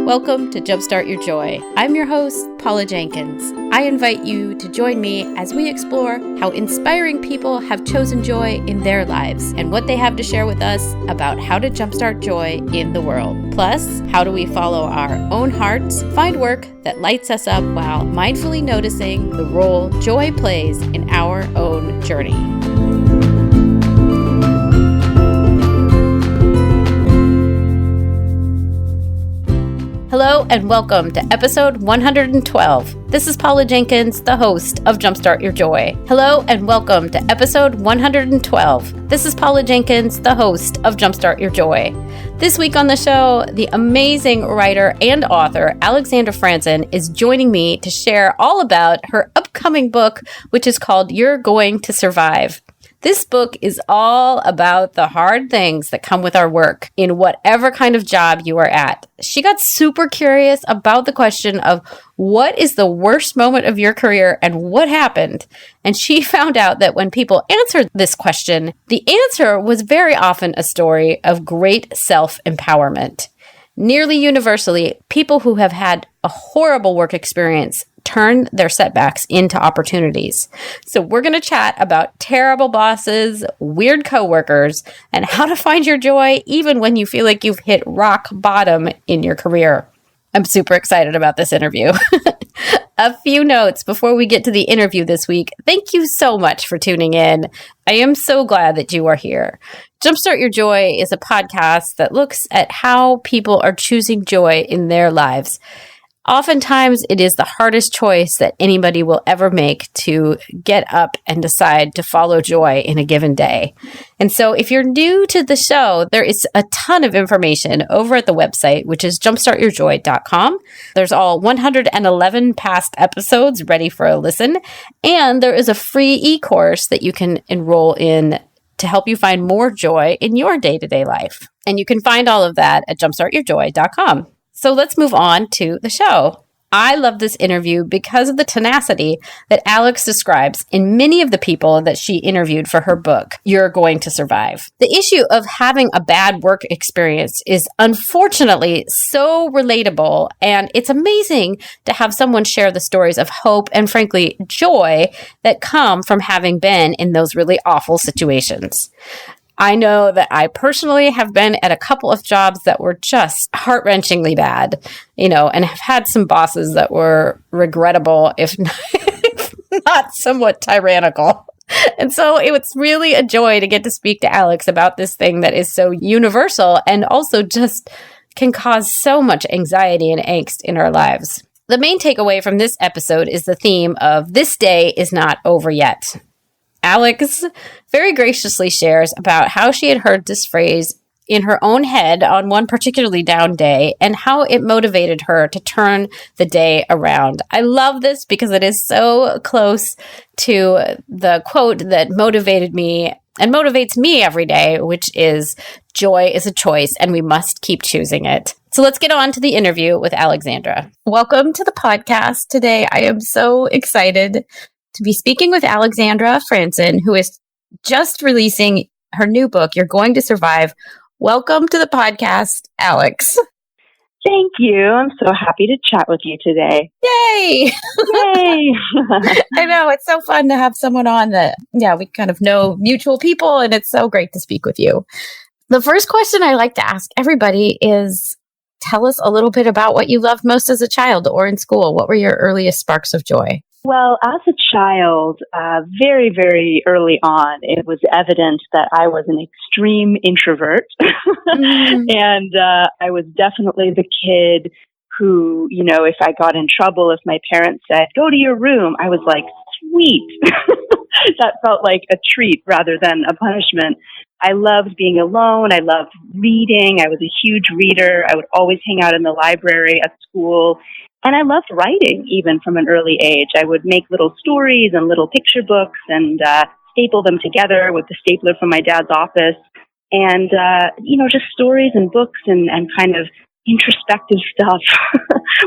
Welcome to Jumpstart Your Joy. I'm your host, Paula Jenkins. I invite you to join me as we explore how inspiring people have chosen joy in their lives and what they have to share with us about how to jumpstart joy in the world. Plus, how do we follow our own hearts, find work that lights us up while mindfully noticing the role joy plays in our own journey. Hello and welcome to episode 112. This is Paula Jenkins, the host of Jumpstart Your Joy. Hello and welcome to episode 112. This is Paula Jenkins, the host of Jumpstart Your Joy. This week on the show, the amazing writer and author Alexandra Franzen is joining me to share all about her upcoming book, which is called You're Going to Survive. This book is all about the hard things that come with our work in whatever kind of job you are at. She got super curious about the question of what is the worst moment of your career and what happened. And she found out that when people answered this question, the answer was very often a story of great self-empowerment. Nearly universally, people who have had a horrible work experience turn their setbacks into opportunities. So we're going to chat about terrible bosses, weird coworkers, and how to find your joy even when you feel like you've hit rock bottom in your career. I'm super excited about this interview. A few notes before we get to the interview this week. Thank you so much for tuning in. I am so glad that you are here. Jumpstart Your Joy is a podcast that looks at how people are choosing joy in their lives. Oftentimes, it is the hardest choice that anybody will ever make to get up and decide to follow joy in a given day. And so if you're new to the show, there is a ton of information over at the website, which is jumpstartyourjoy.com. There's all 111 past episodes ready for a listen. And there is a free e-course that you can enroll in to help you find more joy in your day-to-day life. And you can find all of that at jumpstartyourjoy.com. So let's move on to the show. I love this interview because of the tenacity that Alex describes in many of the people that she interviewed for her book, You're Going to Survive. The issue of having a bad work experience is unfortunately so relatable, and it's amazing to have someone share the stories of hope and, frankly, joy that come from having been in those really awful situations. I know that I personally have been at a couple of jobs that were just heart-wrenchingly bad, and have had some bosses that were regrettable, if not somewhat tyrannical. And so it was really a joy to get to speak to Alex about this thing that is so universal and also just can cause so much anxiety and angst in our lives. The main takeaway from this episode is the theme of this day is not over yet. Alex very graciously shares about how she had heard this phrase in her own head on one particularly down day and how it motivated her to turn the day around. I love this because it is so close to the quote that motivated me and motivates me every day, which is joy is a choice and we must keep choosing it. So let's get on to the interview with Alexandra. Welcome to the podcast today. I am so excited to be speaking with Alexandra Franzen, who is just releasing her new book, You're Going to Survive. Welcome to the podcast, Alex. Thank you. I'm so happy to chat with you today. Yay! Yay! I know, it's so fun to have someone on that, we kind of know mutual people, and it's so great to speak with you. The first question I like to ask everybody is, tell us a little bit about what you loved most as a child or in school. What were your earliest sparks of joy? Well, as a child, very, very early on, it was evident that I was an extreme introvert. And I was definitely the kid who, if I got in trouble, if my parents said, go to your room, I was like, sweet. That felt like a treat rather than a punishment. I loved being alone. I loved reading. I was a huge reader. I would always hang out in the library at school. And I loved writing, even from an early age. I would make little stories and little picture books and staple them together with the stapler from my dad's office. And, just stories and books and kind of introspective stuff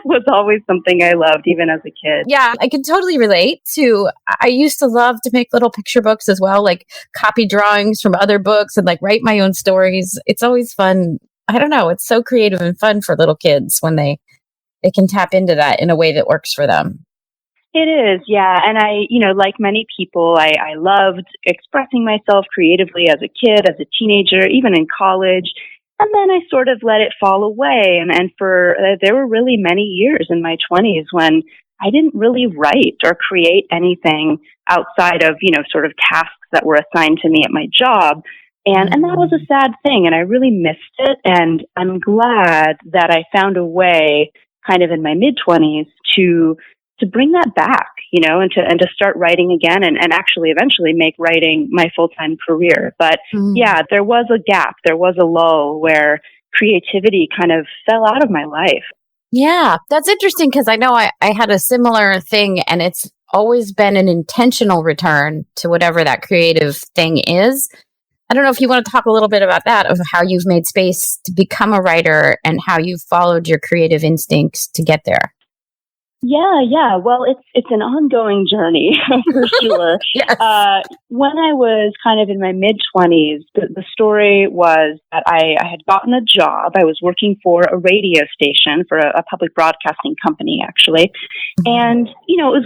was always something I loved, even as a kid. Yeah, I can totally relate to, I used to love to make little picture books as well, like copy drawings from other books and like write my own stories. It's always fun. I don't know. It's so creative and fun for little kids when they it can tap into that in a way that works for them. It is, yeah. And I, like many people, I loved expressing myself creatively as a kid, as a teenager, even in college. And then I sort of let it fall away. And for, there were really many years in my 20s when I didn't really write or create anything outside of, sort of tasks that were assigned to me at my job. And that was a sad thing. And I really missed it. And I'm glad that I found a way kind of in my mid-20s to bring that back, and to start writing again and actually eventually make writing my full-time career. But yeah, there was a gap. There was a lull where creativity kind of fell out of my life. Yeah, that's interesting because I know I had a similar thing, and it's always been an intentional return to whatever that creative thing is. I don't know if you want to talk a little bit about that, of how you've made space to become a writer and how you've followed your creative instincts to get there. Yeah. Well, it's an ongoing journey for sure. Yes. When I was kind of in my mid-20s, the story was that I had gotten a job. I was working for a radio station for a public broadcasting company, actually. And, it was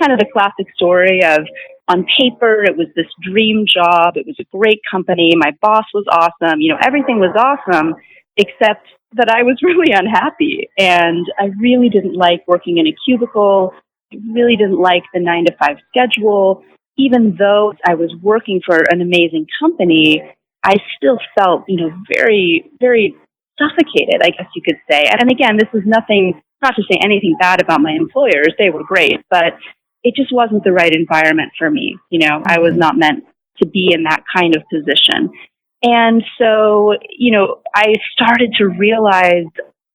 kind of the classic story of, on paper, it was this dream job. It was a great company. My boss was awesome. Everything was awesome, except that I was really unhappy, and I really didn't like working in a cubicle. I really didn't like the 9-to-5 schedule. Even though I was working for an amazing company, I still felt, very, very suffocated, I guess you could say. And again, this is nothing, not to say anything bad about my employers. They were great, but it just wasn't the right environment for me. I was not meant to be in that kind of position. And so, I started to realize,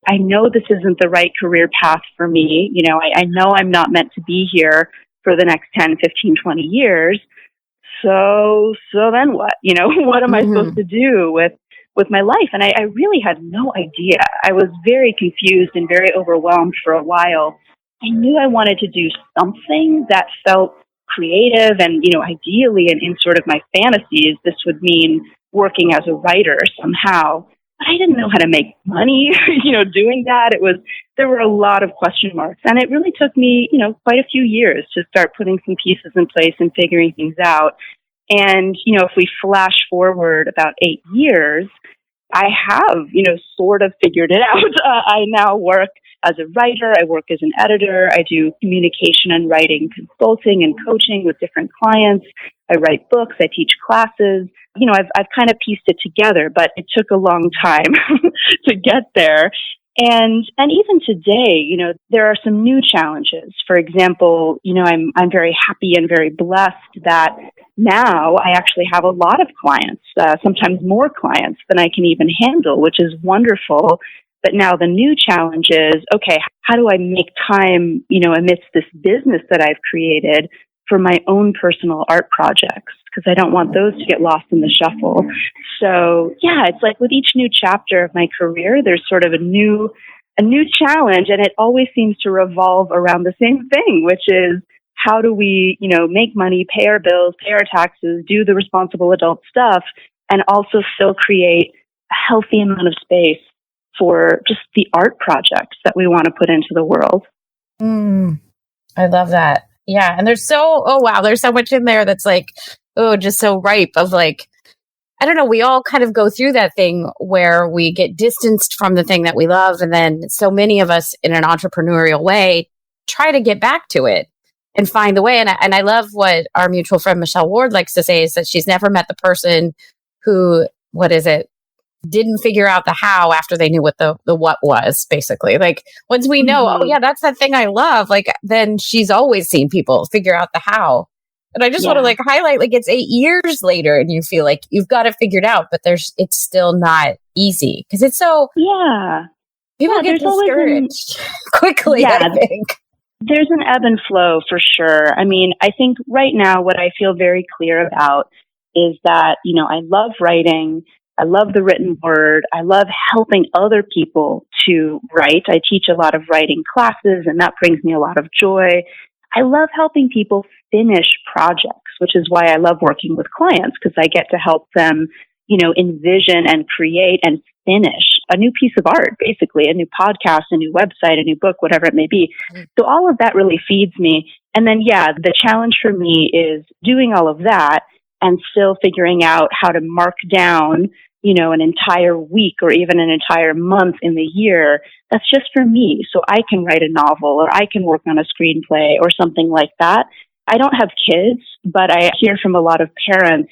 I know this isn't the right career path for me. I know I'm not meant to be here for the next 10, 15, 20 years. So then what? What am I supposed to do with my life? And I really had no idea. I was very confused and very overwhelmed for a while. I knew I wanted to do something that felt creative and, ideally and in sort of my fantasies, this would mean working as a writer somehow. But I didn't know how to make money, doing that. There were a lot of question marks. And it really took me, quite a few years to start putting some pieces in place and figuring things out. And, if we flash forward about 8 years, I have, sort of figured it out. I now work as a writer. I work as an editor. I do communication and writing consulting and coaching with different clients. I write books. I teach classes. I've kind of pieced it together, but it took a long time to get there. And even today, there are some new challenges. For example, I'm very happy and very blessed that now I actually have a lot of clients, sometimes more clients than I can even handle, which is wonderful. But now the new challenge is, okay, how do I make time, amidst this business that I've created for my own personal art projects? Because I don't want those to get lost in the shuffle. So yeah, it's like with each new chapter of my career, there's sort of a new challenge, and it always seems to revolve around the same thing, which is, how do we, make money, pay our bills, pay our taxes, do the responsible adult stuff, and also still create a healthy amount of space for just the art projects that we want to put into the world. I love that. Yeah. And there's so much in there that's like, just so ripe of like, I don't know, we all kind of go through that thing where we get distanced from the thing that we love. And then so many of us in an entrepreneurial way try to get back to it and find the way. And I love what our mutual friend Michelle Ward likes to say, is that she's never met the person who, didn't figure out the how after they knew what the what was, basically. Like, once we know, oh yeah, that's that thing I love, like, then she's always seen people figure out the how. And I just want to highlight, it's 8 years later and you feel like you've got it figured out, but it's still not easy because it's so, people get discouraged quickly, I think. There's an ebb and flow for sure. I mean, I think right now what I feel very clear about is that, I love writing. I love the written word. I love helping other people to write. I teach a lot of writing classes, and that brings me a lot of joy. I love helping people finish projects, which is why I love working with clients, because I get to help them, envision and create and finish a new piece of art, basically a new podcast, a new website, a new book, whatever it may be. So all of that really feeds me. And then, the challenge for me is doing all of that and still figuring out how to mark down, an entire week or even an entire month in the year. That's just for me. So I can write a novel or I can work on a screenplay or something like that. I don't have kids, but I hear from a lot of parents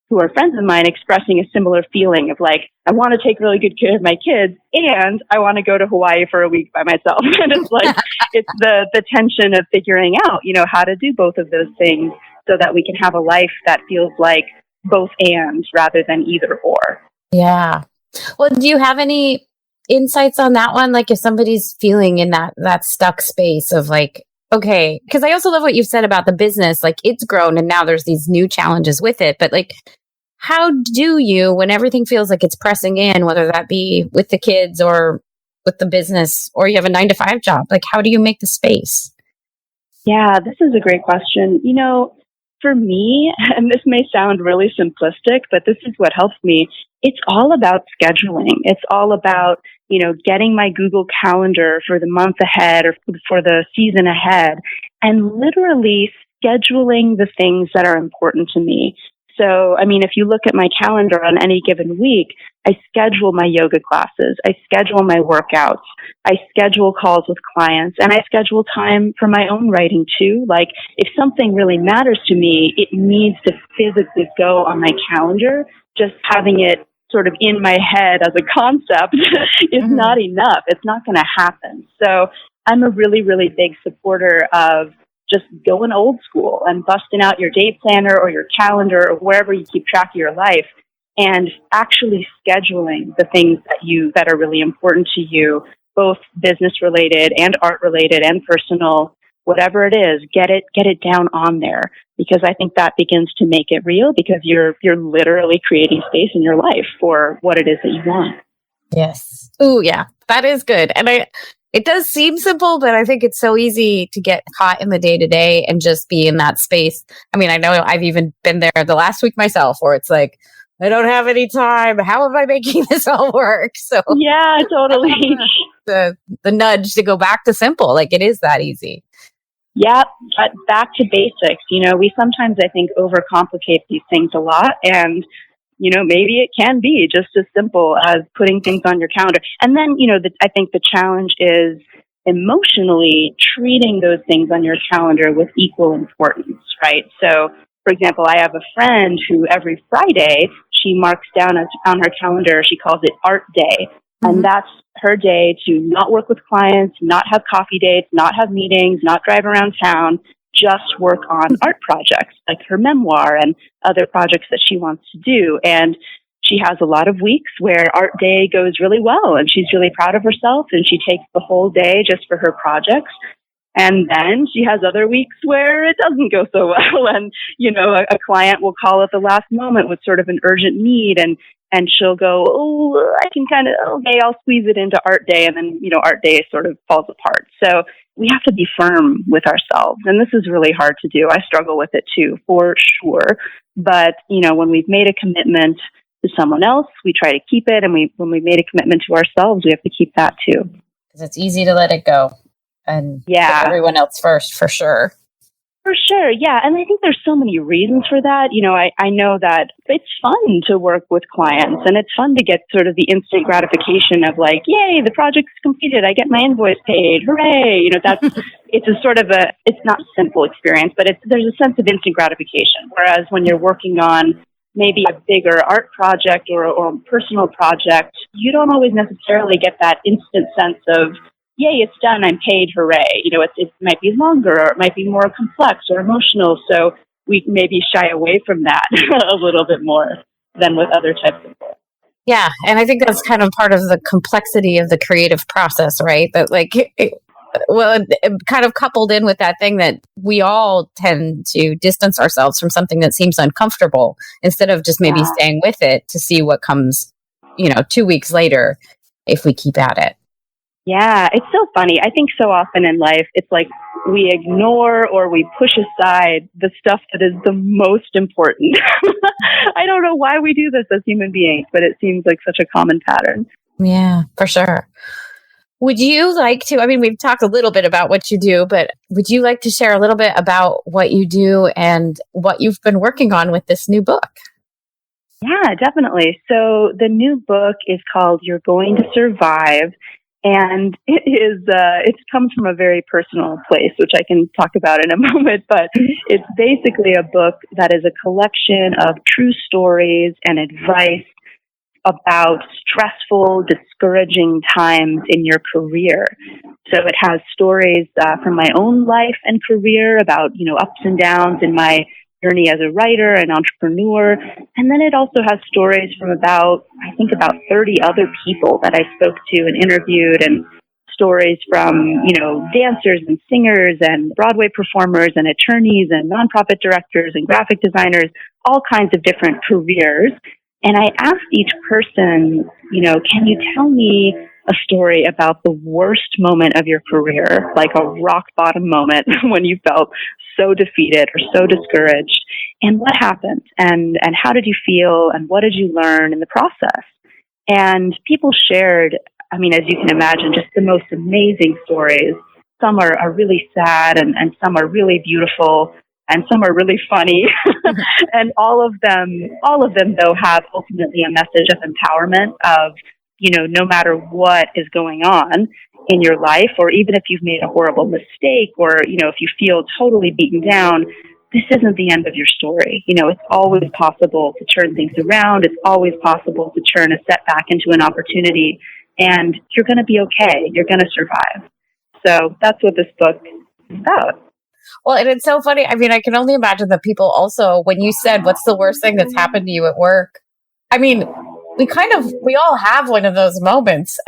who are friends of mine expressing a similar feeling of like, I want to take really good care of my kids and I want to go to Hawaii for a week by myself. And it's like, it's the tension of figuring out, how to do both of those things so that we can have a life that feels like both and rather than either or. Yeah. Well, do you have any insights on that one? Like if somebody's feeling in that stuck space of like, okay, because I also love what you've said about the business, like it's grown and now there's these new challenges with it. But like, how do you, when everything feels like it's pressing in, whether that be with the kids or with the business, or you have a 9-to-5 job, like how do you make the space? Yeah, this is a great question. For me, and this may sound really simplistic, but this is what helps me. It's all about scheduling. It's all about, getting my Google Calendar for the month ahead or for the season ahead and literally scheduling the things that are important to me. So, if you look at my calendar on any given week, I schedule my yoga classes, I schedule my workouts, I schedule calls with clients, and I schedule time for my own writing too. Like, if something really matters to me, it needs to physically go on my calendar. Just having it sort of in my head as a concept is not enough. It's not going to happen. So I'm a really, really big supporter of just going old school and busting out your day planner or your calendar or wherever you keep track of your life and actually scheduling the things that are really important to you, both business related and art related and personal, whatever it is, get it down on there, because I think that begins to make it real, because you're literally creating space in your life for what it is that you want. Yes. Ooh, yeah, that is good. And it does seem simple, but I think it's so easy to get caught in the day-to-day and just be in that space. I know I've even been there the last week myself where it's like, I don't have any time. How am I making this all work? So yeah, totally. The nudge to go back to simple, like it is that easy. Yeah, but back to basics. We sometimes, I think, overcomplicate these things a lot. And maybe it can be just as simple as putting things on your calendar. And then, I think the challenge is emotionally treating those things on your calendar with equal importance, right? So, for example, I have a friend who every Friday, she marks down on her calendar, she calls it Art Day. And that's her day to not work with clients, not have coffee dates, not have meetings, not drive around town, just work on art projects like her memoir and other projects that she wants to do. And she has a lot of weeks where Art Day goes really well and she's really proud of herself and she takes the whole day just for her projects. And then she has other weeks where it doesn't go so well. And, a client will call at the last moment with sort of an urgent need and she'll go, I can okay, I'll squeeze it into Art Day. And then, Art Day sort of falls apart. So we have to be firm with ourselves. And this is really hard to do. I struggle with it too, for sure. But, when we've made a commitment to someone else, we try to keep it. And when we've made a commitment to ourselves, we have to keep that too. Because it's easy to let it go and put everyone else first, for sure. For sure, yeah. And I think there's so many reasons for that. I know that it's fun to work with clients and it's fun to get sort of the instant gratification of like, yay, the project's completed. I get my invoice paid. Hooray. It's a sort of it's not a simple experience, but there's a sense of instant gratification. Whereas when you're working on maybe a bigger art project or a personal project, you don't always necessarily get that instant sense of, yay, it's done, I'm paid, hooray. It might be longer or it might be more complex or emotional. So we maybe shy away from that a little bit more than with other types of work. Yeah. And I think that's kind of part of the complexity of the creative process, right? That kind of coupled in with that thing that we all tend to distance ourselves from something that seems uncomfortable instead of just maybe staying with it to see what comes, 2 weeks later if we keep at it. Yeah, it's so funny. I think so often in life, it's like we ignore or we push aside the stuff that is the most important. I don't know why we do this as human beings, but it seems like such a common pattern. Yeah, for sure. Would you like to, I mean, we've talked a little bit about what you do, but would you like to share a little bit about what you do and what you've been working on with this new book? Yeah, definitely. So the new book is called You're Going to Survive. And it comes from a very personal place, which I can talk about in a moment, but it's basically a book that is a collection of true stories and advice about stressful, discouraging times in your career. So it has stories from my own life and career about, ups and downs in my journey as a writer and entrepreneur. And then it also has stories from about 30 other people that I spoke to and interviewed, and stories from, dancers and singers and Broadway performers and attorneys and nonprofit directors and graphic designers, all kinds of different careers. And I asked each person, can you tell me a story about the worst moment of your career, like a rock bottom moment when you felt so defeated or so discouraged, and what happened, and how did you feel, and what did you learn in the process? And people shared, as you can imagine, just the most amazing stories. Some are really sad, and some are really beautiful, and some are really funny. And all of them though have ultimately a message of empowerment of, no matter what is going on in your life, or even if you've made a horrible mistake, or, if you feel totally beaten down, this isn't the end of your story. It's always possible to turn things around. It's always possible to turn a setback into an opportunity, and you're going to be okay. You're going to survive. So that's what this book is about. Well, and it's so funny. I mean, I can only imagine that people also, when you said, what's the worst thing that's happened to you at work? I mean, we all have one of those moments.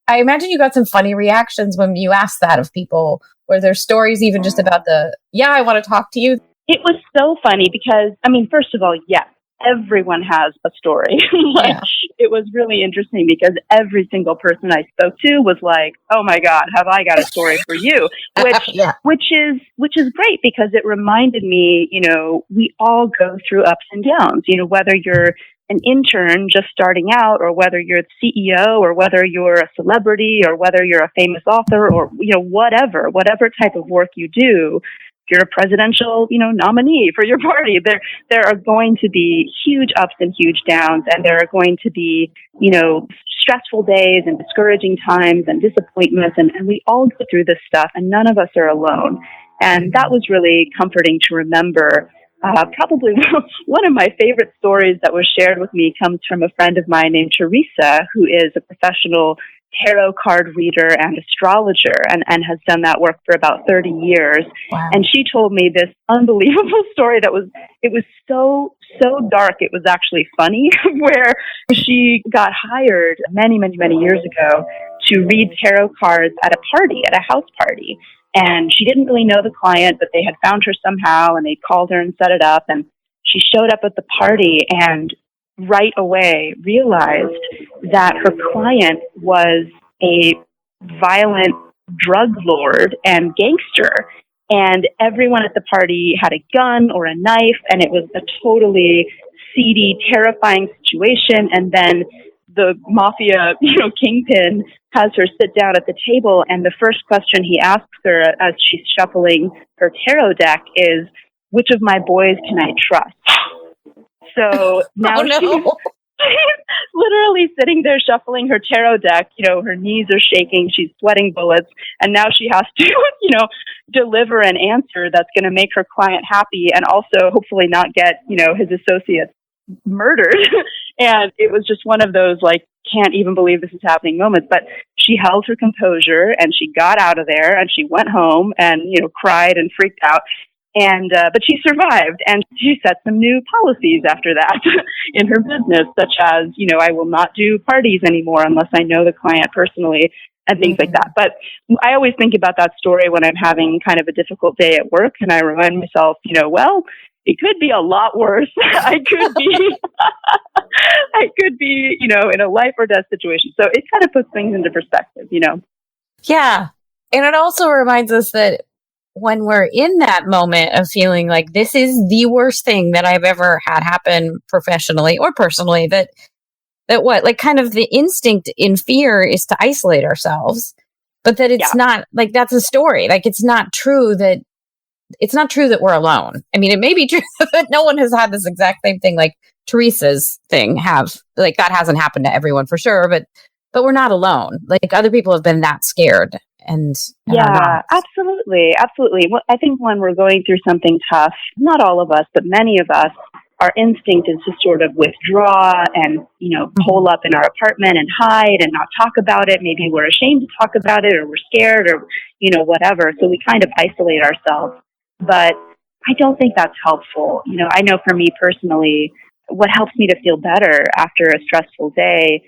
I imagine you got some funny reactions when you asked that of people. Were there stories even just about I want to talk to you? It was so funny because, first of all, yes, everyone has a story. It was really interesting because every single person I spoke to was like, "Oh my God, have I got a story for you?" Which is great because it reminded me, we all go through ups and downs. Whether you're an intern just starting out, or whether you're the CEO, or whether you're a celebrity, or whether you're a famous author, or whatever type of work you do. If you're a presidential, nominee for your party, there are going to be huge ups and huge downs, and there are going to be, stressful days and discouraging times and disappointments, and we all go through this stuff, and none of us are alone. And that was really comforting to remember. Probably one of my favorite stories that was shared with me comes from a friend of mine named Teresa, who is a professional tarot card reader and astrologer, and has done that work for about 30 years. Wow. And she told me this unbelievable story that was so dark, it was actually funny, where she got hired many years ago to read tarot cards at a house party. And she didn't really know the client, but they had found her somehow, and they called her and set it up. And she showed up at the party and right away realized that her client was a violent drug lord and gangster. And everyone at the party had a gun or a knife, and it was a totally seedy, terrifying situation. And then the mafia, kingpin has her sit down at the table, and the first question he asks her as she's shuffling her tarot deck is, "Which of my boys can I trust?" So now she's literally sitting there shuffling her tarot deck, her knees are shaking, she's sweating bullets, and now she has to, deliver an answer that's going to make her client happy and also hopefully not get, his associates murdered. And it was just one of those, can't even believe this is happening moments. But she held her composure, and she got out of there, and she went home and, cried and freaked out. And, but she survived, and she set some new policies after that in her business, such as, I will not do parties anymore unless I know the client personally, and things like that. But I always think about that story when I'm having kind of a difficult day at work, and I remind myself, well, it could be a lot worse. I could be, I could be, in a life or death situation. So it kind of puts things into perspective, Yeah. And it also reminds us that when we're in that moment of feeling like this is the worst thing that I've ever had happen professionally or personally, that what, like, kind of the instinct in fear is to isolate ourselves, but that it's not like, that's a story. Like, it's not true that we're alone. I mean, it may be true that no one has had this exact same thing like Teresa's thing like, that hasn't happened to everyone for sure, but we're not alone. Like, other people have been that scared and yeah, absolutely. Absolutely. Well, I think when we're going through something tough, not all of us, but many of us, our instinct is to sort of withdraw and, hole up in our apartment and hide and not talk about it. Maybe we're ashamed to talk about it, or we're scared, or, whatever. So we kind of isolate ourselves. But I don't think that's helpful. I know for me personally, what helps me to feel better after a stressful day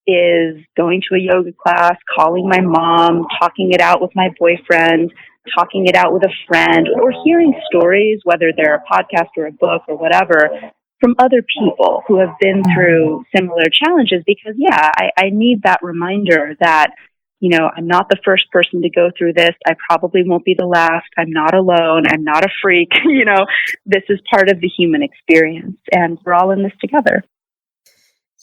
is going to a yoga class, calling my mom, talking it out with my boyfriend, talking it out with a friend, or hearing stories, whether they're a podcast or a book or whatever, from other people who have been through similar challenges. Because, I need that reminder that, I'm not the first person to go through this. I probably won't be the last. I'm not alone. I'm not a freak. This is part of the human experience, and we're all in this together.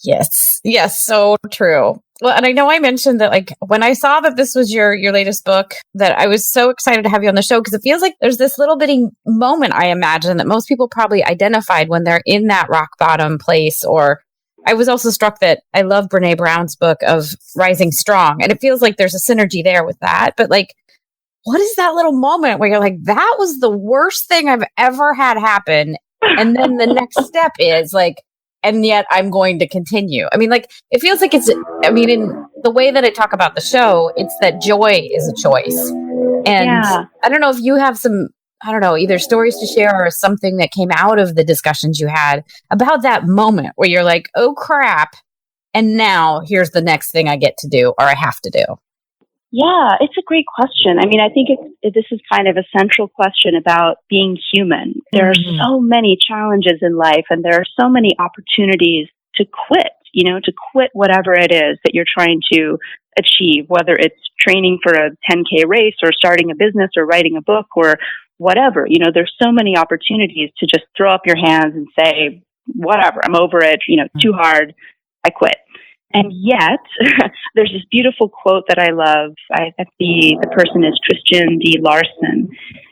Yes, so true. Well, and I know I mentioned that, like, when I saw that this was your latest book, that I was so excited to have you on the show, because it feels like there's this little bitty moment, I imagine, that most people probably identified when they're in that rock bottom place. Or I was also struck that I love Brene Brown's book of Rising Strong, and it feels like there's a synergy there with that. But, like, what is that little moment where you're like, that was the worst thing I've ever had happen, and then the next step is like, and yet I'm going to continue? I mean, like, it feels like in the way that I talk about the show, it's that joy is a choice. And I don't know if you have some, either stories to share or something that came out of the discussions you had about that moment where you're like, oh crap, and now here's the next thing I get to do, or I have to do. Yeah, it's a great question. I mean, I think this is kind of a central question about being human. There are so many challenges in life, and there are so many opportunities to quit, to quit whatever it is that you're trying to achieve, whether it's training for a 10K race or starting a business or writing a book or whatever. There's so many opportunities to just throw up your hands and say, whatever, I'm over it, too hard, I quit. And yet, there's this beautiful quote that I love. The person is Christian D. Larson.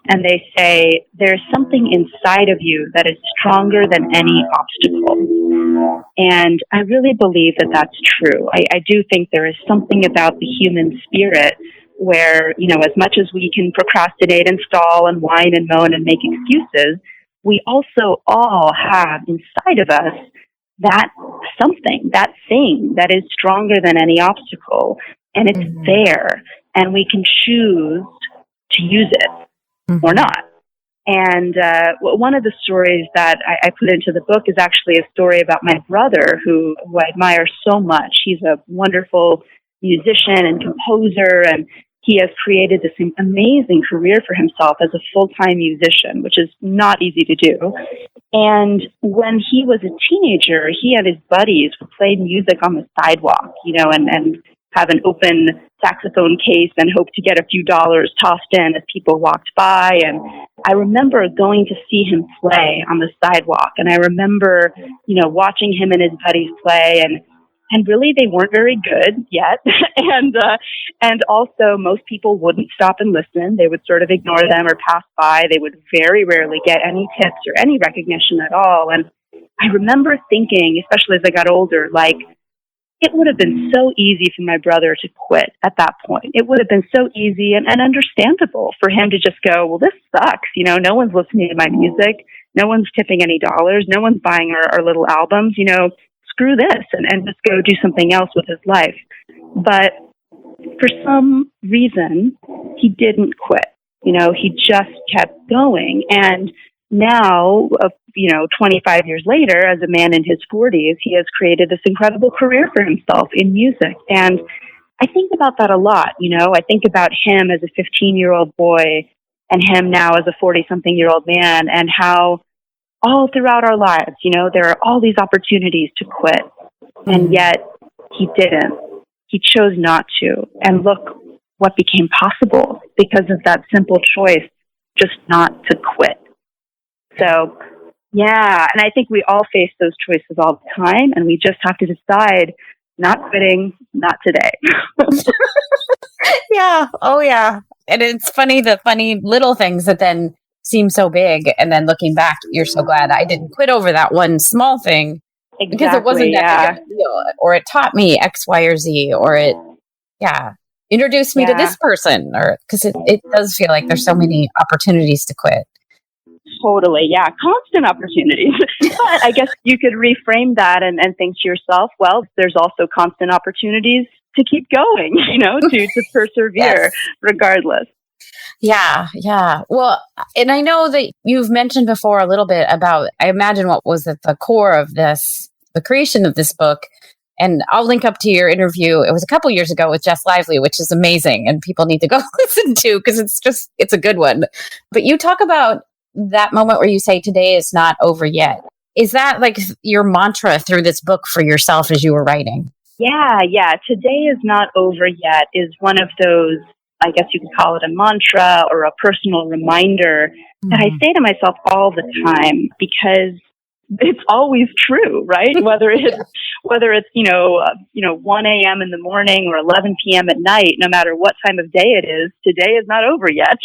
And they say, there's something inside of you that is stronger than any obstacle. And I really believe that that's true. I do think there is something about the human spirit where, as much as we can procrastinate and stall and whine and moan and make excuses, we also all have inside of us that something, that thing that is stronger than any obstacle. And it's there, and we can choose to use it or not. And one of the stories that I put into the book is actually a story about my brother, who I admire so much. He's a wonderful musician and composer, and he has created this amazing career for himself as a full-time musician, which is not easy to do. And when he was a teenager, he and his buddies would play music on the sidewalk, and have an open saxophone case and hope to get a few dollars tossed in as people walked by. And I remember going to see him play on the sidewalk. And I remember, watching him and his buddies play, and really they weren't very good yet. And also most people wouldn't stop and listen. They would sort of ignore them or pass by. They would very rarely get any tips or any recognition at all. And I remember thinking, especially as I got older, like, it would have been so easy for my brother to quit at that point. It would have been so easy and understandable for him to just go, well, this sucks. No one's listening to my music. No one's tipping any dollars. No one's buying our little albums. Screw this and just go do something else with his life. But for some reason, he didn't quit. He just kept going. And now, 25 years later, as a man in his 40s, he has created this incredible career for himself in music. And I think about that a lot. I think about him as a 15-year-old boy and him now as a 40-something-year-old man, and how all throughout our lives. There are all these opportunities to quit. And yet he didn't. He chose not to. And look what became possible because of that simple choice, just not to quit. So, yeah. And I think we all face those choices all the time. And we just have to decide, not quitting, not today. Yeah. Oh, yeah. And it's funny, the funny little things that then seem so big. And then looking back, you're so glad I didn't quit over that one small thing. Exactly, because it wasn't that big of a deal, or it taught me X, Y, or Z, or it, introduced me to this person, or because it does feel like there's so many opportunities to quit. Totally, yeah, constant opportunities. But I guess you could reframe that and think to yourself, well, there's also constant opportunities to keep going, to persevere regardless. Yeah, yeah. Well, and I know that you've mentioned before a little bit about, I imagine what was at the core of this, the creation of this book. And I'll link up to your interview. It was a couple years ago with Jess Lively, which is amazing. And people need to go listen to because it's a good one. But you talk about that moment where you say, today is not over yet. Is that like your mantra through this book for yourself as you were writing? Yeah. Today is not over yet is one of those, I guess you could call it a mantra or a personal reminder that I say to myself all the time because it's always true, right? Whether it's 1 a.m. in the morning or 11 p.m. at night, no matter what time of day it is, today is not over yet,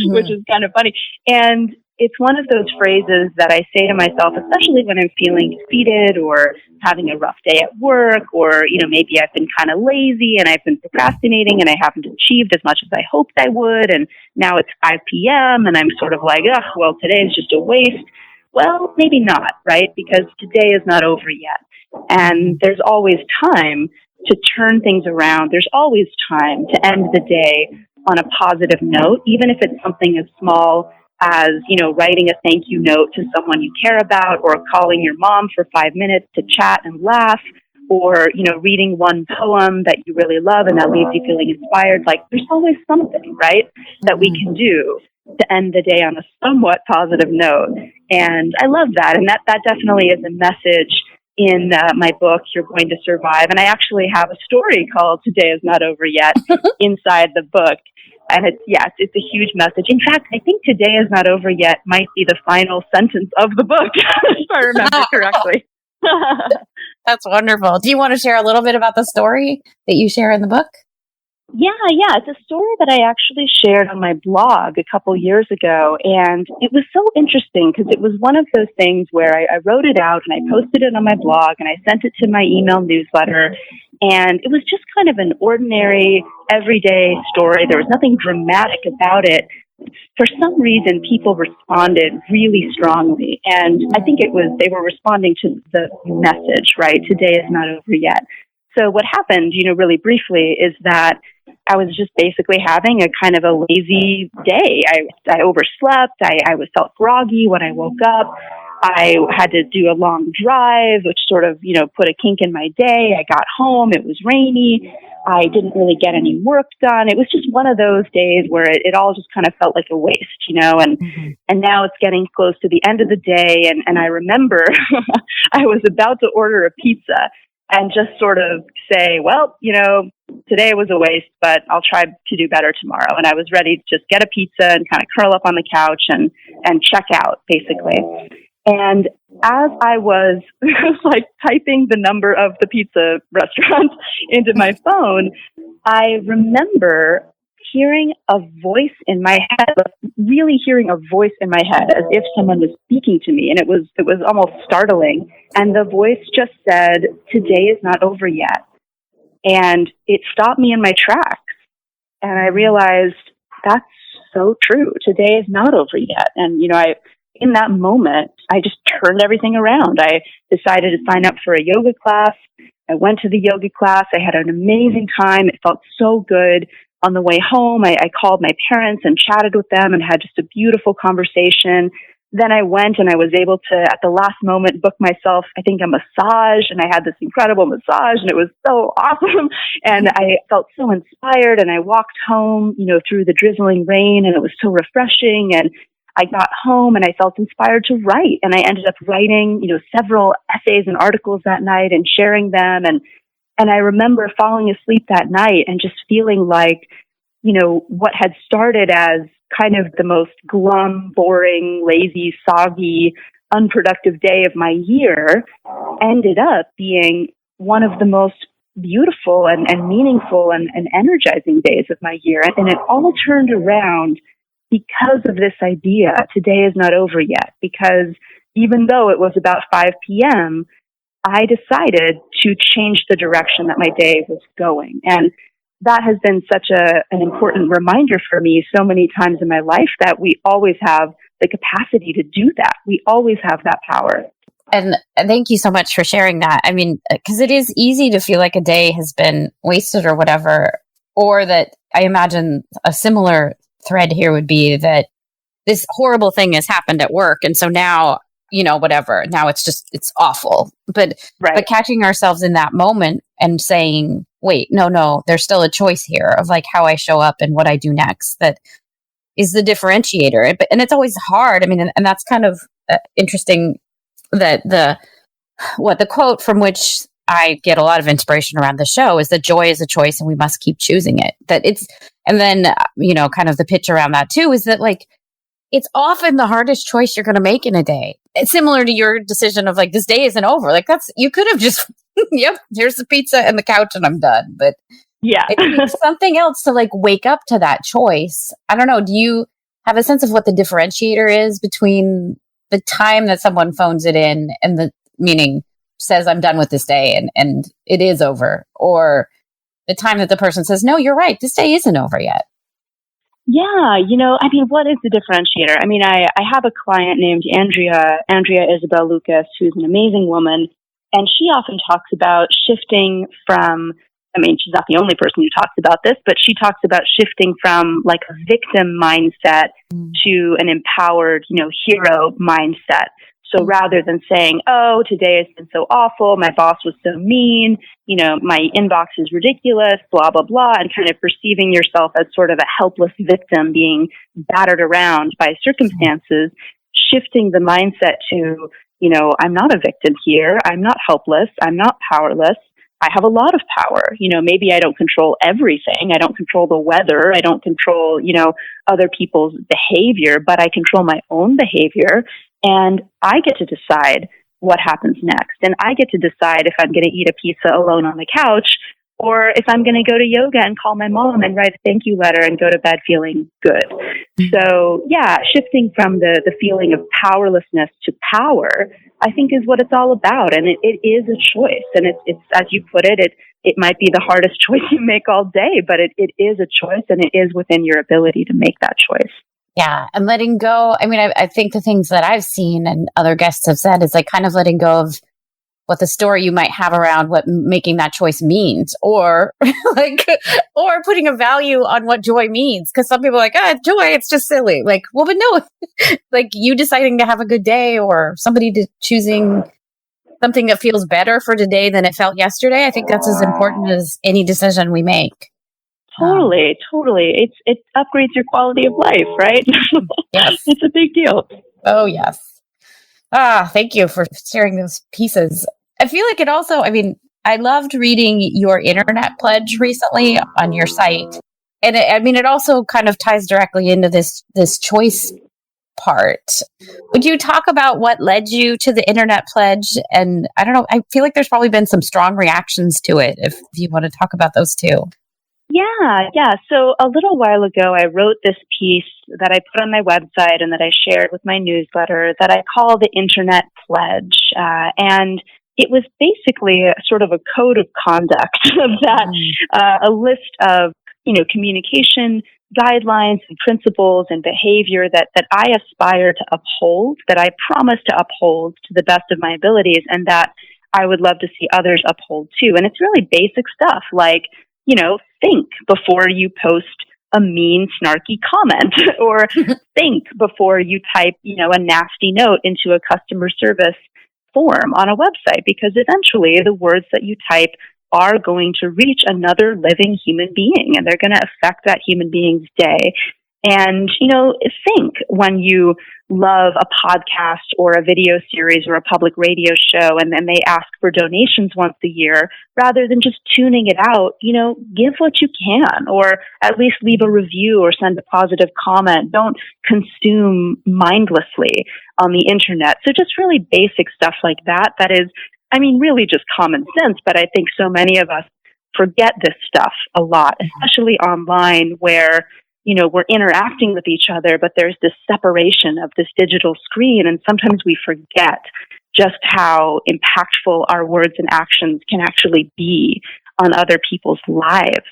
which is kind of funny. And it's one of those phrases that I say to myself, especially when I'm feeling defeated or having a rough day at work, or, maybe I've been kind of lazy and I've been procrastinating and I haven't achieved as much as I hoped I would. And now it's 5 p.m. and I'm sort of like, well, today is just a waste. Well, maybe not, right? Because today is not over yet. And there's always time to turn things around. There's always time to end the day on a positive note, even if it's something as small as, writing a thank you note to someone you care about, or calling your mom for 5 minutes to chat and laugh, or, reading one poem that you really love and that leaves you feeling inspired. Like, there's always something, right, that we can do to end the day on a somewhat positive note. And I love that. And that definitely is a message in my book, You're Going to Survive. And I actually have a story called Today is Not Over Yet inside the book. And it's a huge message. In fact, I think Today is Not Over Yet might be the final sentence of the book, if I remember correctly. That's wonderful. Do you want to share a little bit about the story that you share in the book? Yeah. It's a story that I actually shared on my blog a couple years ago. And it was so interesting because it was one of those things where I wrote it out and I posted it on my blog and I sent it to my email newsletter. And it was just kind of an ordinary, everyday story. There was nothing dramatic about it. For some reason, people responded really strongly. And I think they were responding to the message, right? Today is not over yet. So what happened, really briefly, is that I was just basically having a kind of a lazy day. I overslept. I felt groggy when I woke up. I had to do a long drive, which sort of, put a kink in my day. I got home. It was rainy. I didn't really get any work done. It was just one of those days where it all just kind of felt like a waste, and now it's getting close to the end of the day. And I remember I was about to order a pizza and just sort of say, well, today was a waste, but I'll try to do better tomorrow. And I was ready to just get a pizza and kind of curl up on the couch and check out, basically. And as I was like typing the number of the pizza restaurant into my phone, I remember hearing a voice in my head, really hearing a voice in my head as if someone was speaking to me. And it was almost startling. And the voice just said, today is not over yet. And it stopped me in my tracks. And I realized that's so true. Today is not over yet. And, in that moment, I just turned everything around. I decided to sign up for a yoga class. I went to the yoga class. I had an amazing time. It felt so good. On the way home, I called my parents and chatted with them and had just a beautiful conversation. Then I went and I was able to, at the last moment, book myself, I think, a massage. And I had this incredible massage and it was so awesome. And I felt so inspired. And I walked home, through the drizzling rain, and it was so refreshing. And I got home and I felt inspired to write. And I ended up writing, several essays and articles that night and sharing them. And I remember falling asleep that night and just feeling like, what had started as kind of the most glum, boring, lazy, soggy, unproductive day of my year ended up being one of the most beautiful and meaningful and energizing days of my year. And it all turned around because of this idea, today is not over yet. Because even though it was about 5 p.m., I decided to change the direction that my day was going. And that has been such an important reminder for me so many times in my life that we always have the capacity to do that. We always have that power. And thank you so much for sharing that. I mean, because it is easy to feel like a day has been wasted or whatever, or that I imagine a similar thread here would be that this horrible thing has happened at work. And so now, whatever, now it's awful. But catching ourselves in that moment and saying, wait, no, there's still a choice here of like how I show up and what I do next. That is the differentiator. And it's always hard. I mean, and that's kind of interesting that the quote from which I get a lot of inspiration around the show is that joy is a choice and we must keep choosing it. And then, kind of the pitch around that too is that like, it's often the hardest choice you're going to make in a day. It's similar to your decision of like, this day isn't over. Like you could have just, yep, here's the pizza and the couch and I'm done. But yeah, it takes something else to like wake up to that choice. I don't know. Do you have a sense of what the differentiator is between the time that someone phones it in and the meaning says, I'm done with this day and it is over, or the time that the person says, no, you're right, this day isn't over yet? Yeah, what is the differentiator? I mean, I have a client named Andrea Isabel Lucas, who's an amazing woman, and she often talks about shifting from, she's not the only person who talks about this, but she talks about shifting from like a victim mindset to an empowered, hero mindset. So rather than saying, oh, today has been so awful, my boss was so mean, my inbox is ridiculous, blah, blah, blah, and kind of perceiving yourself as sort of a helpless victim being battered around by circumstances, shifting the mindset to, I'm not a victim here, I'm not helpless, I'm not powerless, I have a lot of power. Maybe I don't control everything, I don't control the weather, I don't control, other people's behavior, but I control my own behavior. And I get to decide what happens next. And I get to decide if I'm going to eat a pizza alone on the couch or if I'm going to go to yoga and call my mom and write a thank you letter and go to bed feeling good. So yeah, shifting from the feeling of powerlessness to power, I think is what it's all about. And it is a choice. And it's as you put it might be the hardest choice you make all day, but it is a choice and it is within your ability to make that choice. Yeah. And letting go. I mean, I think the things that I've seen and other guests have said is like kind of letting go of what the story you might have around what making that choice means, or or putting a value on what joy means. Cause some people are like, joy, it's just silly. Like, well, but no, like you deciding to have a good day or somebody choosing something that feels better for today than it felt yesterday. I think that's as important as any decision we make. Totally. It upgrades your quality of life, right? Yes. It's a big deal. Oh, yes. Thank you for sharing those pieces. I feel like it also, I loved reading your internet pledge recently on your site. And it also kind of ties directly into this choice part. Would you talk about what led you to the internet pledge? And I don't know, I feel like there's probably been some strong reactions to it if you want to talk about those too. Yeah. So a little while ago, I wrote this piece that I put on my website and that I shared with my newsletter that I call the Internet Pledge. And it was basically a sort of a code of conduct a list of, communication guidelines and principles and behavior that I aspire to uphold, that I promise to uphold to the best of my abilities, and that I would love to see others uphold too. And it's really basic stuff like, think before you post a mean, snarky comment, or think before you type, a nasty note into a customer service form on a website, because eventually the words that you type are going to reach another living human being and they're going to affect that human being's day. And, think when you love a podcast or a video series or a public radio show and then they ask for donations once a year, rather than just tuning it out, give what you can, or at least leave a review or send a positive comment. Don't consume mindlessly on the internet. So just really basic stuff like that. That is, really just common sense. But I think so many of us forget this stuff a lot, especially online where we're interacting with each other, but there's this separation of this digital screen. And sometimes we forget just how impactful our words and actions can actually be on other people's lives,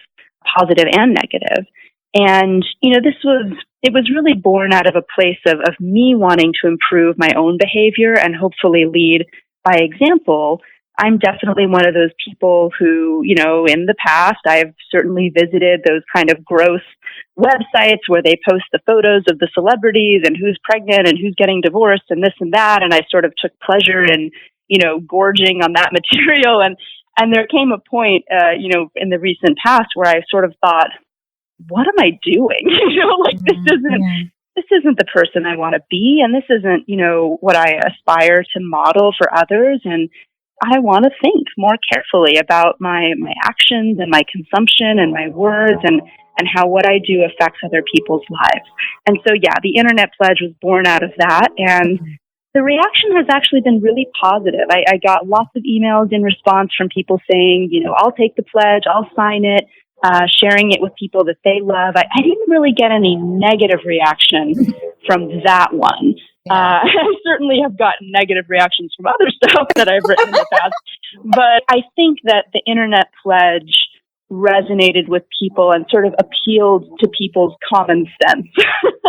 positive and negative. And, it was really born out of a place of me wanting to improve my own behavior and hopefully lead by example. I'm definitely one of those people who, in the past, I've certainly visited those kind of gross websites where they post the photos of the celebrities and who's pregnant and who's getting divorced and this and that. And I sort of took pleasure in, gorging on that material. And there came a point, in the recent past where I sort of thought, what am I doing? This isn't the person I want to be. And this isn't, what I aspire to model for others. And I want to think more carefully about my actions and my consumption and my words and how what I do affects other people's lives. And so, the Internet Pledge was born out of that. And the reaction has actually been really positive. I got lots of emails in response from people saying, I'll take the pledge, I'll sign it, sharing it with people that they love. I didn't really get any negative reaction from that one. I certainly have gotten negative reactions from other stuff that I've written in the past. But I think that the Internet Pledge resonated with people and sort of appealed to people's common sense.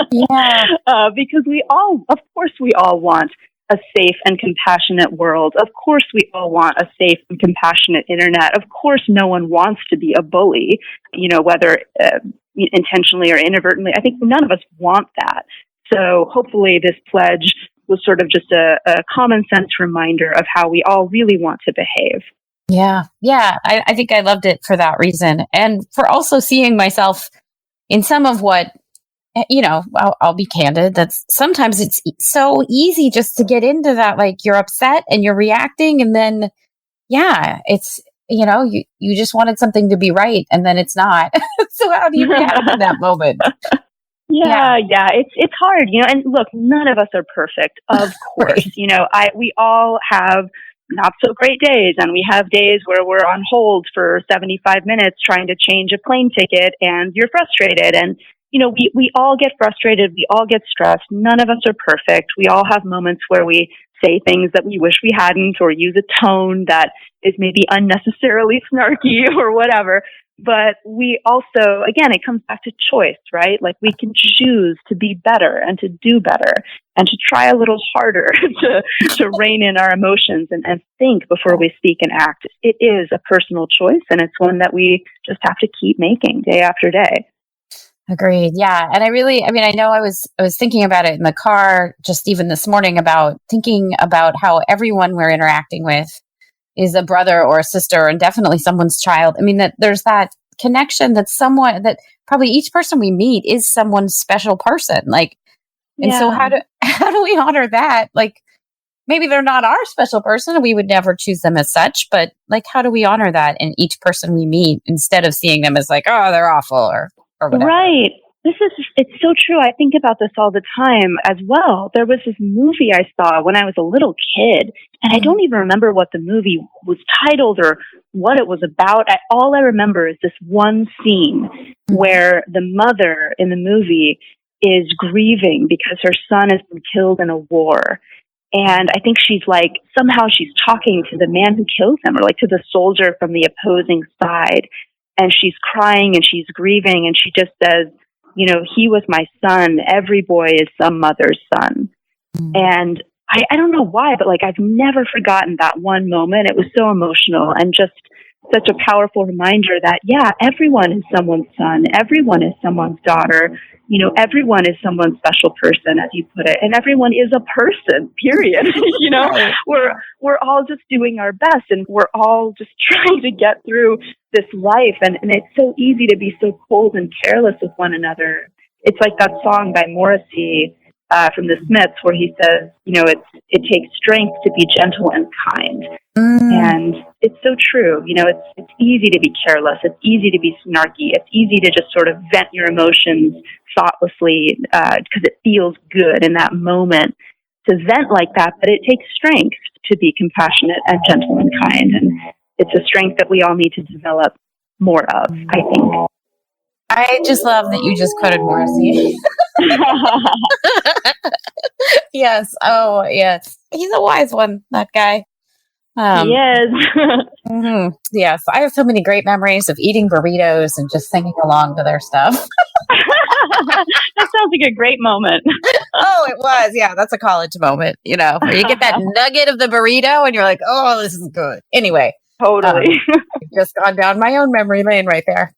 Because of course we all want a safe and compassionate world. Of course we all want a safe and compassionate internet. Of course no one wants to be a bully, whether intentionally or inadvertently. I think none of us want that. So hopefully this pledge was sort of just a common sense reminder of how we all really want to behave. Yeah. I think I loved it for that reason. And for also seeing myself in some of what, I'll be candid. That's sometimes it's so easy just to get into that. Like you're upset and you're reacting and then, it's, you just wanted something to be right and then it's not. So how do you react in that moment? Yeah, it's hard, and look, none of us are perfect, of course. Right. We all have not so great days, and we have days where we're on hold for 75 minutes trying to change a plane ticket and you're frustrated. And, we all get frustrated. We all get stressed. None of us are perfect. We all have moments where we say things that we wish we hadn't, or use a tone that is maybe unnecessarily snarky or whatever. But we also, again, it comes back to choice, right? Like we can choose to be better and to do better and to try a little harder to rein in our emotions and think before we speak and act. It is a personal choice, and it's one that we just have to keep making day after day. Agreed. Yeah. And I know I was thinking about it in the car just even this morning about thinking about how everyone we're interacting with is a brother or a sister and definitely someone's child. That there's that connection that probably each person we meet is someone's special person. So how do we honor that? Like maybe they're not our special person. We would never choose them as such, but how do we honor that in each person we meet instead of seeing them as oh, they're awful or whatever. Right. It's so true. I think about this all the time as well. There was this movie I saw when I was a little kid, and I don't even remember what the movie was titled or what it was about. All I remember is this one scene where the mother in the movie is grieving because her son has been killed in a war. And I think somehow she's talking to the man who killed him, or to the soldier from the opposing side. And she's crying and she's grieving, and she just says, he was my son. Every boy is some mother's son. And I don't know why, but I've never forgotten that one moment. It was so emotional and just such a powerful reminder that, everyone is someone's son. Everyone is someone's daughter. Everyone is someone's special person, as you put it. And everyone is a person, period. We're all just doing our best, and we're all just trying to get through this life. And it's so easy to be so cold and careless with one another it's like that song by Morrissey from the Smiths where he says, it takes strength to be gentle and kind. And it's so true. It's easy to be careless. It's easy to be snarky. It's easy to just sort of vent your emotions thoughtlessly because it feels good in that moment to vent like that. But it takes strength to be compassionate and gentle and kind. And it's a strength that we all need to develop more of, I think. I just love that you just quoted Morrissey. Yes. Oh, yes. He's a wise one, that guy. He is. Yes. I have so many great memories of eating burritos and just singing along to their stuff. That sounds like a great moment. Oh, it was. Yeah, that's a college moment, where you get that nugget of the burrito and you're like, oh, this is good. Anyway. Totally. Just gone down my own memory lane right there.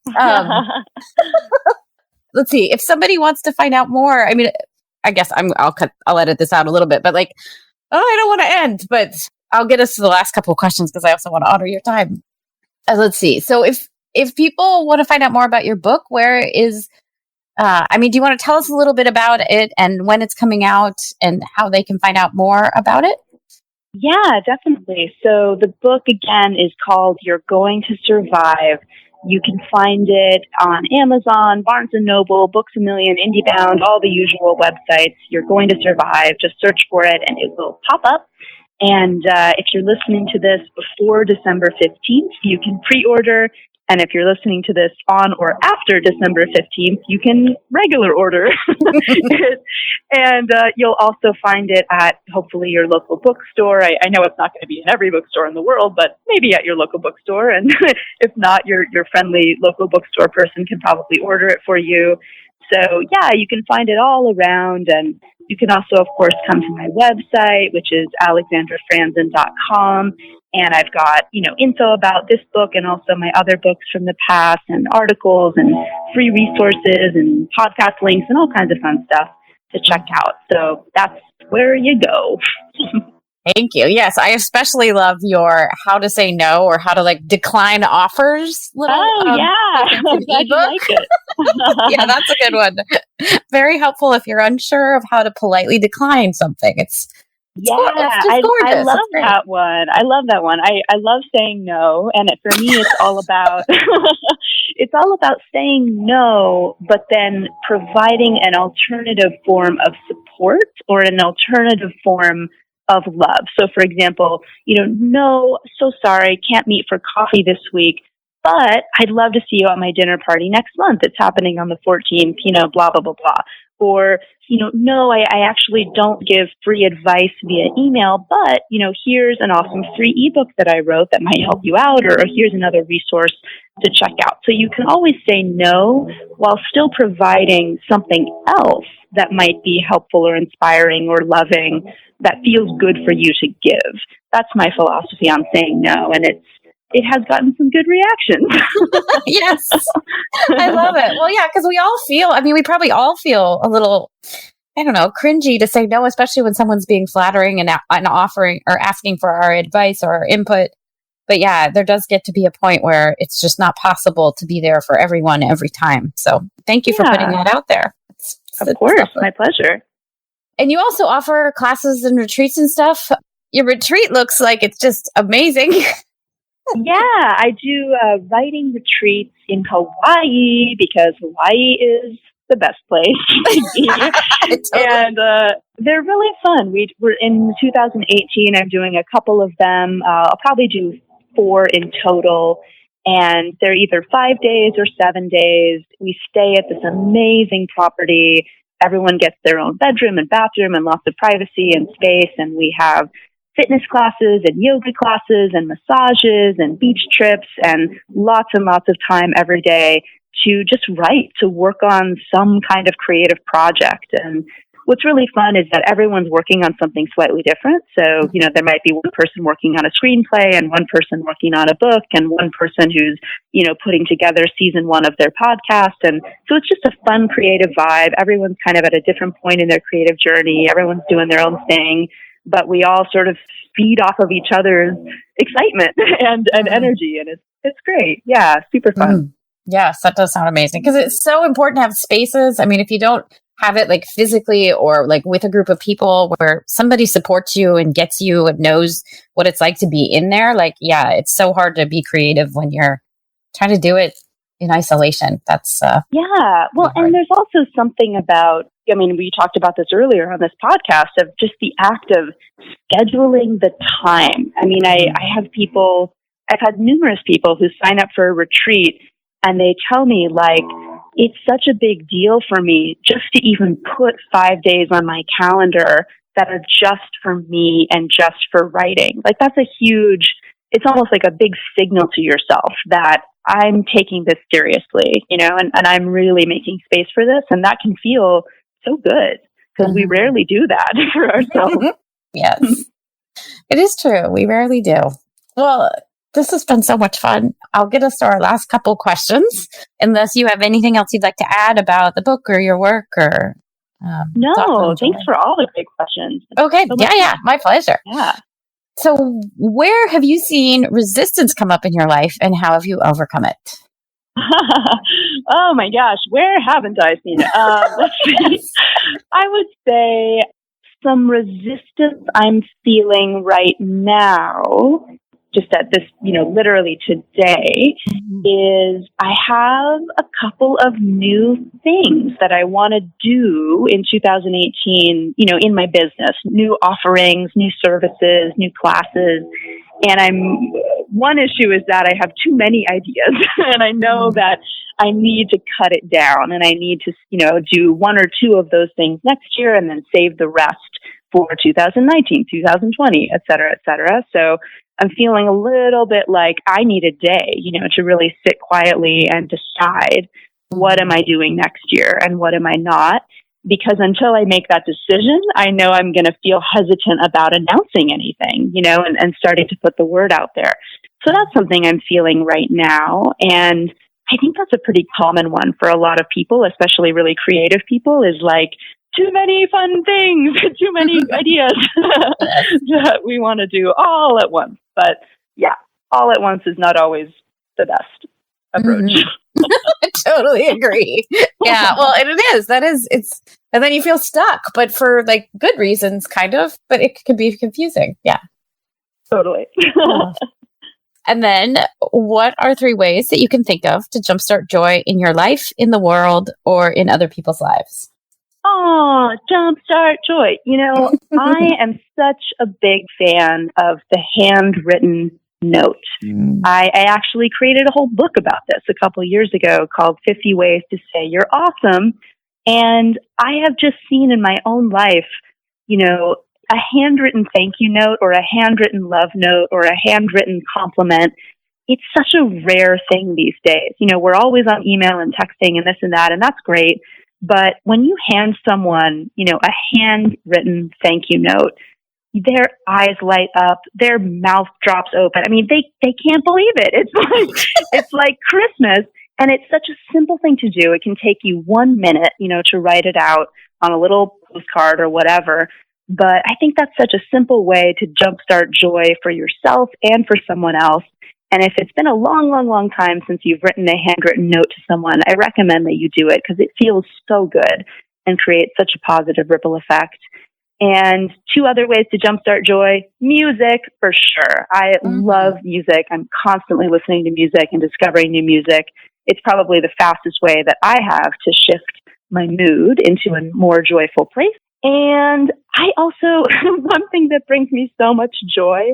Let's see. If somebody wants to find out more, I mean, I guess I'll edit this out a little bit, but I don't want to end, but I'll get us to the last couple of questions because I also want to honor your time. Let's see. So if people want to find out more about your book, where is, do you want to tell us a little bit about it and when it's coming out and how they can find out more about it? Yeah, definitely. So the book, again, is called You're Going to Survive. You can find it on Amazon, Barnes & Noble, Books A Million, IndieBound, all the usual websites. You're Going to Survive. Just search for it and it will pop up. And if you're listening to this before December 15th, you can pre-order. And if you're listening to this on or after December 15th, you can regular order. And you'll also find it at hopefully your local bookstore. I know it's not going to be in every bookstore in the world, but maybe at your local bookstore. And if not, your friendly local bookstore person can probably order it for you. So yeah, you can find it all around. And you can also, of course, come to my website, which is alexandrafranzen.com. And I've got, info about this book and also my other books from the past and articles and free resources and podcast links and all kinds of fun stuff to check out. So that's where you go. Thank you. Yes, I especially love your how to say no or how to decline offers little I'm glad you like it. Yeah, that's a good one. Very helpful if you're unsure of how to politely decline something. It's I love that one. I love that one. I love saying no, and for me, it's all about saying no, but then providing an alternative form of support or an alternative form of love. So, for example, no, so sorry, can't meet for coffee this week, but I'd love to see you at my dinner party next month. It's happening on the 14th, blah, blah, blah, blah. Or, no, I actually don't give free advice via email, but, here's an awesome free ebook that I wrote that might help you out, or here's another resource to check out. So you can always say no while still providing something else that might be helpful or inspiring or loving that feels good for you to give. That's my philosophy on saying no, and it has gotten some good reactions. Yes. I love it. Well, yeah, because we probably all feel a little, I don't know, cringy to say no, especially when someone's being flattering and offering or asking for our advice or our input. But yeah, there does get to be a point where it's just not possible to be there for everyone every time. So thank you for putting that out there. Of course. My pleasure. And you also offer classes and retreats and stuff. Your retreat looks like it's just amazing. Yeah, I do writing retreats in Hawaii because Hawaii is the best place to be. Totally. And they're really fun. We're in 2018. I'm doing a couple of them. I'll probably do 4 in total. And they're either 5 days or 7 days. We stay at this amazing property. Everyone gets their own bedroom and bathroom and lots of privacy and space. And we have fitness classes and yoga classes and massages and beach trips and lots of time every day to just write, to work on some kind of creative project. And what's really fun is that everyone's working on something slightly different. So, there might be one person working on a screenplay and one person working on a book and one person who's, putting together season 1 of their podcast. And so it's just a fun, creative vibe. Everyone's kind of at a different point in their creative journey. Everyone's doing their own thing, but we all sort of feed off of each other's excitement and energy. And it's great. Yeah, super fun. Yes, that does sound amazing because it's so important to have spaces. I mean, if you don't have it like physically or like with a group of people where somebody supports you and gets you and knows what it's like to be in there, like, yeah, it's so hard to be creative when you're trying to do it in isolation. That's yeah. Well, and there's also something about, I mean, we talked about this earlier on this podcast of just the act of scheduling the time. I mean, I have people, I've had numerous people who sign up for a retreat and they tell me like, it's such a big deal for me just to even put 5 days on my calendar that are just for me and just for writing. Like that's a huge, it's almost like a big signal to yourself that I'm taking this seriously, you know, and I'm really making space for this. And that can feel so good because we rarely do that for ourselves. Yes, it is true. We rarely do. Well, this has been so much fun. I'll get us to our last couple questions, unless you have anything else you'd like to add about the book or your work or. No, thanks for all the great questions. Okay. So yeah. My pleasure. Yeah. So where have you seen resistance come up in your life and how have you overcome it? Oh my gosh, where haven't I seen it? Let's see. I would say some resistance I'm feeling right now, just at this, you know, literally today, is I have a couple of new things that I want to do in 2018, you know, in my business, new offerings, new services, new classes. And one issue is that I have too many ideas and I know that I need to cut it down and I need to, you know, do one or two of those things next year and then save the rest for 2019, 2020, et cetera, et cetera. So I'm feeling a little bit like I need a day, you know, to really sit quietly and decide what am I doing next year and what am I not? Because until I make that decision, I know I'm going to feel hesitant about announcing anything, you know, and starting to put the word out there. So that's something I'm feeling right now. And I think that's a pretty common one for a lot of people, especially really creative people, is like, too many fun things, too many ideas that we want to do all at once. But yeah, all at once is not always the best approach. I totally agree. Yeah, well, and it's, and then you feel stuck, but for like good reasons, kind of, but it can be confusing. Yeah. Totally. And then what are 3 ways that you can think of to jumpstart joy in your life, in the world, or in other people's lives? Oh, jumpstart joy. You know, I am such a big fan of the handwritten note. I actually created a whole book about this a couple of years ago called 50 Ways to Say You're Awesome. And I have just seen in my own life, you know, a handwritten thank you note or a handwritten love note or a handwritten compliment. It's such a rare thing these days. You know, we're always on email and texting and this and that, and that's great. But when you hand someone, you know, a handwritten thank you note, their eyes light up, their mouth drops open. I mean, they can't believe it. It's like Christmas, and it's such a simple thing to do. It can take you 1 minute, you know, to write it out on a little postcard or whatever. But I think that's such a simple way to jumpstart joy for yourself and for someone else. And if it's been a long, long, long time since you've written a handwritten note to someone, I recommend that you do it because it feels so good and creates such a positive ripple effect. And 2 other ways to jumpstart joy: music, for sure. I love music. I'm constantly listening to music and discovering new music. It's probably the fastest way that I have to shift my mood into a more joyful place. And I also, one thing that brings me so much joy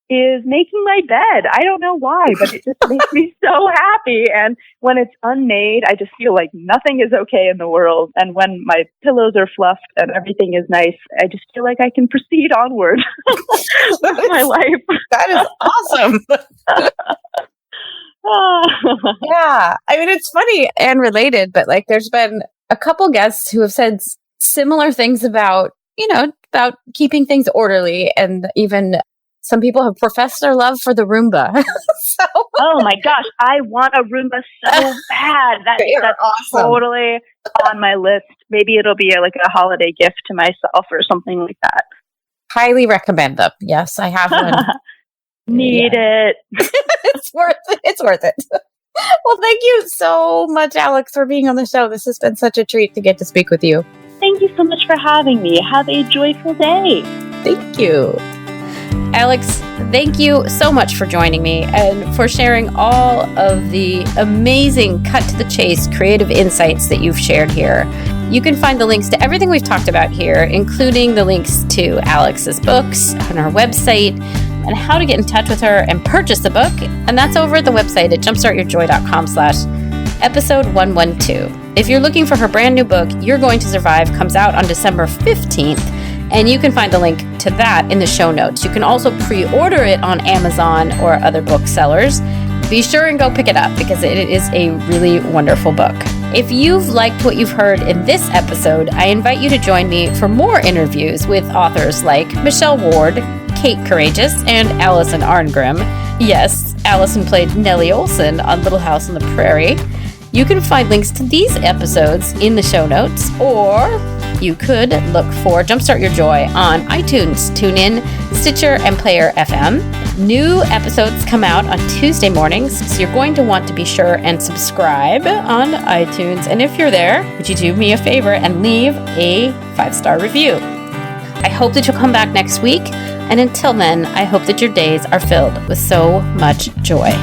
is making my bed. I don't know why, but it just makes me so happy. And when it's unmade, I just feel like nothing is okay in the world. And when my pillows are fluffed and everything is nice, I just feel like I can proceed onward with my life. That is awesome. Yeah. I mean, it's funny and related, but like there's been a couple guests who have said similar things about, you know, about keeping things orderly, and even some people have professed their love for the Roomba. Oh my gosh, I want a Roomba so bad. That's awesome. Totally on my list. Maybe it'll be like a holiday gift to myself or something like that. Highly recommend them. Yes, I have one. Need it. It's worth it. Well, thank you so much, Alex, for being on the show. This has been such a treat to get to speak with you. Thank you so much for having me. Have a joyful day. Thank you. Alex, thank you so much for joining me and for sharing all of the amazing cut-to-the-chase creative insights that you've shared here. You can find the links to everything we've talked about here, including the links to Alex's books on her website and how to get in touch with her and purchase the book. And that's over at the website at jumpstartyourjoy.com/episode 112. If you're looking for her brand new book, You're Going to Survive, comes out on December 15th. And you can find the link to that in the show notes. You can also pre-order it on Amazon or other booksellers. Be sure and go pick it up because it is a really wonderful book. If you've liked what you've heard in this episode, I invite you to join me for more interviews with authors like Michelle Ward, Kate Courageous, and Allison Arngrim. Yes, Allison played Nellie Olson on Little House on the Prairie. You can find links to these episodes in the show notes, or you could look for Jumpstart Your Joy on iTunes, TuneIn, Stitcher, and Player FM. New episodes come out on Tuesday mornings, so you're going to want to be sure and subscribe on iTunes. And if you're there, would you do me a favor and leave a 5-star review? I hope that you'll come back next week. And until then, I hope that your days are filled with so much joy.